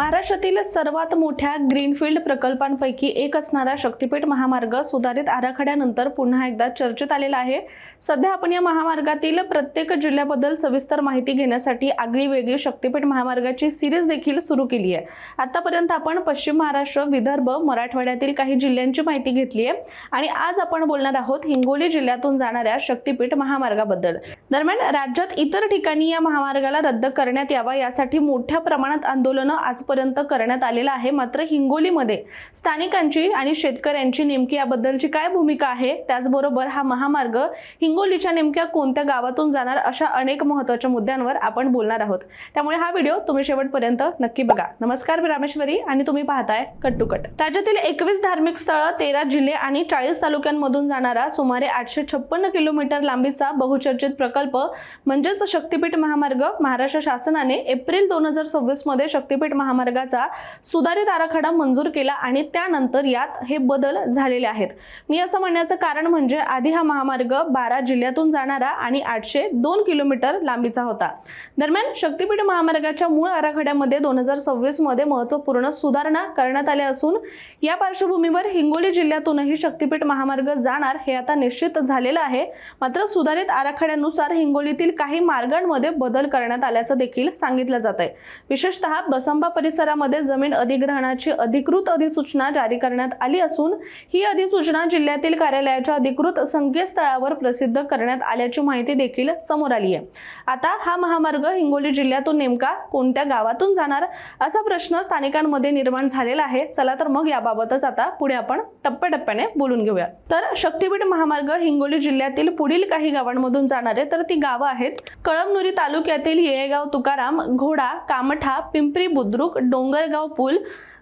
महाराष्ट्रातील सर्वात मोठ्या ग्रीनफील्ड प्रकल्पांपैकी एक असणारा शक्तिपीठ महामार्ग सुधारित आराखड्यानंतर पुन्हा एकदा चर्चेत आलेला आहे। सध्या आपण या महामार्गातील प्रत्येक जिल्ह्याबद्दल सविस्तर माहिती घेण्यासाठी आगळी वेगळी शक्तिपीठ महामार्गाची सिरीज देखील सुरू केली आहे। आतापर्यंत आपण पश्चिम महाराष्ट्र, विदर्भ, मराठवाड्यातील काही जिल्ह्यांची माहिती घेतली आहे आणि आज आपण बोलणार आहोत हिंगोली जिल्ह्यातून जाणाऱ्या शक्तिपीठ महामार्गाबद्दल। दरम्यान राज्यात इतर ठिकाणी या महामार्गाला रद्द करण्यात यावा यासाठी मोठ्या प्रमाणात आंदोलन आजपर्यंत करण्यात आलेलं आहे। मात्र हिंगोलीमध्ये स्थानिकांची आणि शेतकऱ्यांची नेमकी याबद्दलची काय भूमिका आहे, त्याचबरोबर हा महामार्ग हिंगोलीच्या नेमक्या कोणत्या गावातून जाणार, अशा अनेक महत्त्वाच्या मुद्द्यांवर आपण बोलणार आहोत। त्यामुळे हा व्हिडिओ तुम्ही शेवटपर्यंत नक्की बघा। नमस्कार, मी रामेश्वरी आणि तुम्ही पाहताय कट टू कट। राज्यातील 21 धार्मिक स्थळ, 13 जिल्हे आणि 40 तालुक्यांमधून जाणारा सुमारे 856 किलोमीटर लांबीचा बहुचर्चित प्रकल्प म्हणजेच शक्तिपीठ महामार्ग महाराष्ट्र शासनाने एप्रिल 2026 मध्ये शक्तिपीठ महामार्गाचा सुधारित आराखडा मंजूर केला आणि त्यानंतर यात हे बदल झालेले आहेत। मी असं म्हणण्याचं कारण म्हणजे आधी हा महामार्ग 12 जिल्ह्यातून जाणारा आणि 802 किलोमीटर लांबीचा होता। दरम्यान शक्तिपीठ महामार्गाच्या मूळ आराखड्यामध्ये 2026 मध्ये महत्त्वपूर्ण सुधारणा करण्यात आल्या असून या पार्श्वभूमीवर हिंगोली जिल्ह्यातूनही शक्तिपीठ महामार्ग जाणार हे आता निश्चित झालेलं आहे। मात्र सुधारित आराखड्यानुसार हिंगोलीतील काही मार्गांमध्ये बदल करण्यात आल्याचं देखील सांगितलं जातंय। विशेषतः बसंबा परिसरामध्ये जमीन अधिग्रहणाची अधिकृत अधिसूचना जारी करण्यात आली असून ही अधिसूचना जिल्ह्यातील कार्यालयाच्या अधिकृत संकेतस्थळावर प्रसिद्ध करण्यात आल्याची माहिती देखील समोर आली आहे। आता हा महामार्ग हिंगोली जिल्ह्यातून नेमका कोणत्या गावातून जाणार असा प्रश्न स्थानिकांमध्ये निर्माण झालेला आहे। चला तर मग याबाबतच आता पुढे आपण टप्प्याटप्प्याने बोलून घेऊया। तर शक्तिपीठ महामार्ग हिंगोली जिल्ह्यातील पुढील काही गावांमधून जाणार आहे। तर ती गावं आहेत कळमनुरी तालुक्यातील येळेगाव तुकाराम, घोडा, कामठा, पिंपरी बुद्रुक, डोंगरगाव पूल,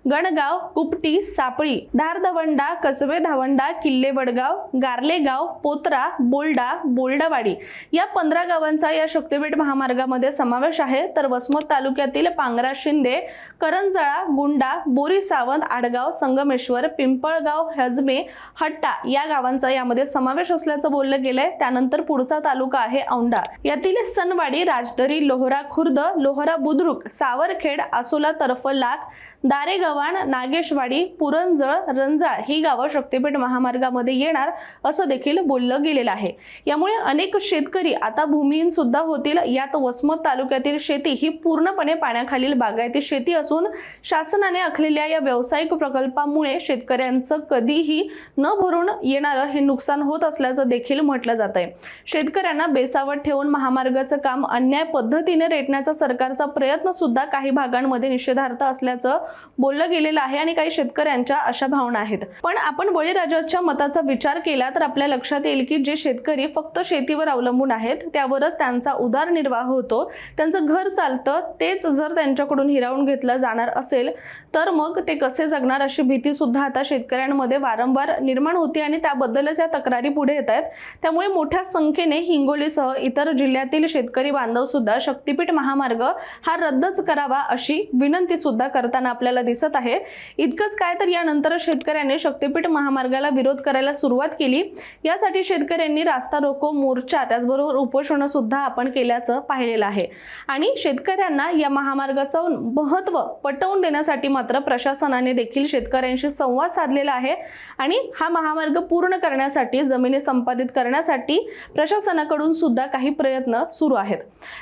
गणगाव, कुपटी, सापळी, धारधवंडा, कसबे धावंडा, किल्ले वडगाव, गारलेगाव, पोत्रा, बोल्डा, बोल्डावाडी या 15 गावांचा या शक्तिपीठ महामार्गामध्ये समावेश आहे। तर वसमत तालुक्यातील पांगरा, शिंदे, करंजळा, गुंडा, बोरी सावंत, आडगाव, संगमेश्वर, पिंपळगाव, हजमे, हट्टा या गावांचा यामध्ये समावेश असल्याचं बोललं गेलंय। त्यानंतर पुढचा तालुका आहे औंढा, यातील सनवाडी, राजदरी, लोहरा खुर्द, लोहरा बुद्रुक, सावरखेड, आसोला तर्फ लाख, दारेगाव, नागेशवाडी, पुरंजळ, रंजाळ ही गावं शक्तिपीठ महामार्गामध्ये येणार असं देखील बोललं गेलेलं आहे। यामुळे अनेक शेतकरी आता भूमिहीन सुद्धा होतील। यात वसमत तालुक्यातील शेती ही पूर्णपणे पाण्याखालील बागायती शेती असून शासनाने आखलेल्या या व्यावसायिक प्रकल्पामुळे शेतकऱ्यांचं कधीही न भरून येणारं हे नुकसान होत असल्याचं देखील म्हटलं जात आहे। शेतकऱ्यांना बेसावत ठेवून महामार्गाचं काम अन्याय पद्धतीने रेटण्याचा सरकारचा प्रयत्न सुद्धा काही भागांमध्ये निषेधार्थ असल्याचं बोललं गेलेलं आहे आणि काही शेतकऱ्यांच्या अशा भावना आहेत। पण आपण बळीराजाच्या मताचा विचार केला तर आपल्या लक्षात येईल की जे शेतकरी फक्त शेतीवर अवलंबून आहेत त्यावरच त्यांचा उदरनिर्वाह होतो, त्यांचं घर चालतं, तेच जर त्यांच्याकडून हिरावून घेतलं जाणार असेल तर मग ते कसे जगणार अशी भीती सुद्धा आता शेतकऱ्यांमध्ये वारंवार निर्माण होते आणि त्याबद्दलच या तक्रारी पुढे येत आहेत। त्यामुळे मोठ्या संख्येने हिंगोलीसह इतर जिल्ह्यातील शेतकरी बांधव सुद्धा शक्तिपीठ महामार्ग हा रद्दच करावा अशी विनंती सुद्धा करताना आपल्याला दिसत आहे। इतकंच काय तर यानंतर शेतकऱ्यांनी शक्तिपीठ महामार्गाला विरोध करायला सुरुवात केली। यासाठी शेतकऱ्यांनी रास्ता रोको, मोर्चा, त्याचबरोबर उपोषण सुद्धा आपण केल्याचं पाहिलेलं आहे आणि शेतकऱ्यांना या महामार्गाचं महत्त्व पटवून देण्यासाठी मात्र प्रशासनाने देखील शेतकऱ्यांशी संवाद साधलेला आहे आणि हा महामार्ग पूर्ण करण्यासाठी, जमिनी संपादित करण्यासाठी प्रशासनाकडून सुद्धा काही प्रयत्न सुरू आहेत।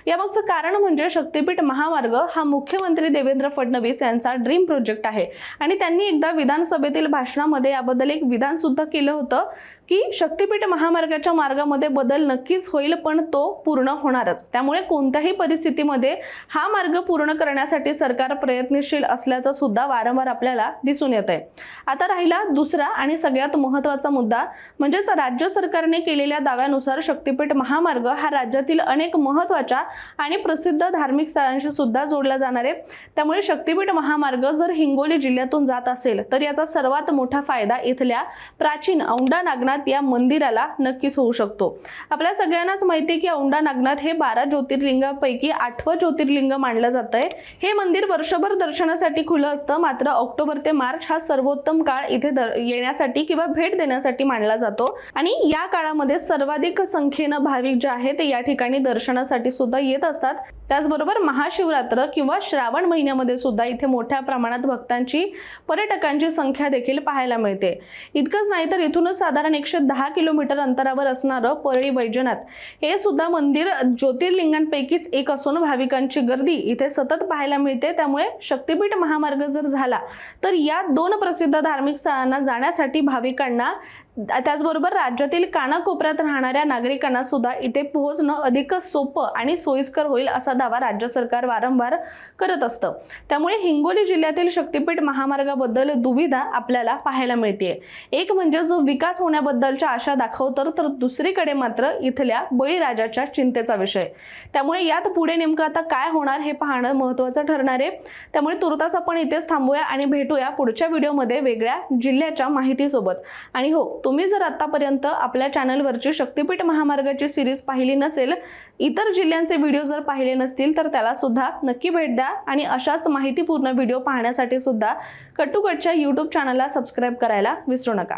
यामागचं कारण म्हणजे शक्तिपीठ महामार्ग हा मुख्यमंत्री देवेंद्र फडणवीस यांचा ड्रीम प्रोजेक्ट आहे आणि त्यांनी एकदा विधानसभेतील भाषणामध्ये याबद्दल एक विधान सुद्धा केलं होतं की शक्तिपीठ महामार्गाच्या मार्गामध्ये बदल नक्कीच होईल पण तो पूर्ण होणारच। त्यामुळे कोणत्याही परिस्थितीमध्ये हा मार्ग पूर्ण करण्यासाठी सरकार प्रयत्नशील असल्याचं सुद्धा वारंवार आपल्याला दिसून येत आहे। आता राहिला दुसरा आणि सगळ्यात महत्त्वाचा मुद्दा म्हणजेच राज्य सरकारने केलेल्या दाव्यानुसार शक्तिपीठ महामार्ग हा राज्यातील अनेक महत्त्वाच्या आणि प्रसिद्ध धार्मिक स्थळांशी सुद्धा जोडला जाणार आहे। त्यामुळे शक्तिपीठ महामार्ग जर हिंगोली जिल्ह्यातून जात असेल तर याचा सर्वात मोठा फायदा इथल्या प्राचीन औंढा नागनाथ नागनाथ या मंदिराला नक्कीच होऊ शकतो। आपल्या सगळ्यांनाच माहिती आहे की औंढा नागनाथ हे 12 ज्योतिर्लिंगांपैकी 8वं ज्योतिर्लिंग मानलं जातंय। हे मंदिर वर्षभर दर्शनासाठी खुलं असतं, मात्र ऑक्टोबर ते मार्च हा सर्वोत्तम काळ इथे येण्यासाठी किंवा भेट देण्यासाठी मानला जातो आणि या काळामध्ये सर्वाधिक संख्येने भाविक जे आहेत ते या ठिकाणी दर्शनासाठी सुद्धा येत असतात। त्याचबरोबर महाशिवरात्र किंवा श्रावण महिन्यामध्ये सुद्धा इथे मोठ्या प्रमाणात भक्तांची पर्यटकांची संख्या देखील पाहायला मिळते। इतकंच नाही तर इथूनच साधारण 110 किलोमीटर अंतरावर असणारं परळी वैजनाथ हे सुद्धा मंदिर ज्योतिर्लिंगांपैकीच एक असून भाविकांची गर्दी इथे सतत पाहायला मिळते। त्यामुळे शक्तिपीठ महामार्ग जर झाला तर या 2 प्रसिद्ध धार्मिक स्थळांना जाण्यासाठी भाविकांना त्याचबरोबर राज्यातील कानाकोपऱ्यात राहणाऱ्या नागरिकांना सुद्धा इथे पोहोचणं अधिक सोपं आणि सोयीस्कर होईल असा दावा राज्य सरकार वारंवार करत असतं। त्यामुळे हिंगोली जिल्ह्यातील शक्तिपीठ महामार्गाबद्दल दुविधा आपल्याला पाहायला मिळते। एक म्हणजे जो विकास होण्याबद्दलच्या आशा दाखवतो, तर दुसरीकडे मात्र इथल्या बळीराजाच्या चिंतेचा विषय। त्यामुळे यात पुढे नेमकं आता काय होणार हे पाहणं महत्त्वाचं ठरणार आहे। त्यामुळे तुर्तास आपण इथेच थांबूया आणि भेटूया पुढच्या व्हिडिओमध्ये वेगळ्या जिल्ह्याच्या माहितीसोबत। आणि हो, तुम्ही जर आतापर्यंत आपल्या चॅनलवरची शक्तिपीठ महामार्गाची सिरीज पाहिली नसेल, इतर जिल्ह्यांचे व्हिडिओ जर पाहिले नसतील तर त्याला सुद्धा नक्की भेट द्या आणि अशाच माहितीपूर्ण व्हिडिओ पाहण्यासाठी सुद्धा कट्टूकटच्या YouTube चॅनलला सबस्क्राइब करायला विसरू नका।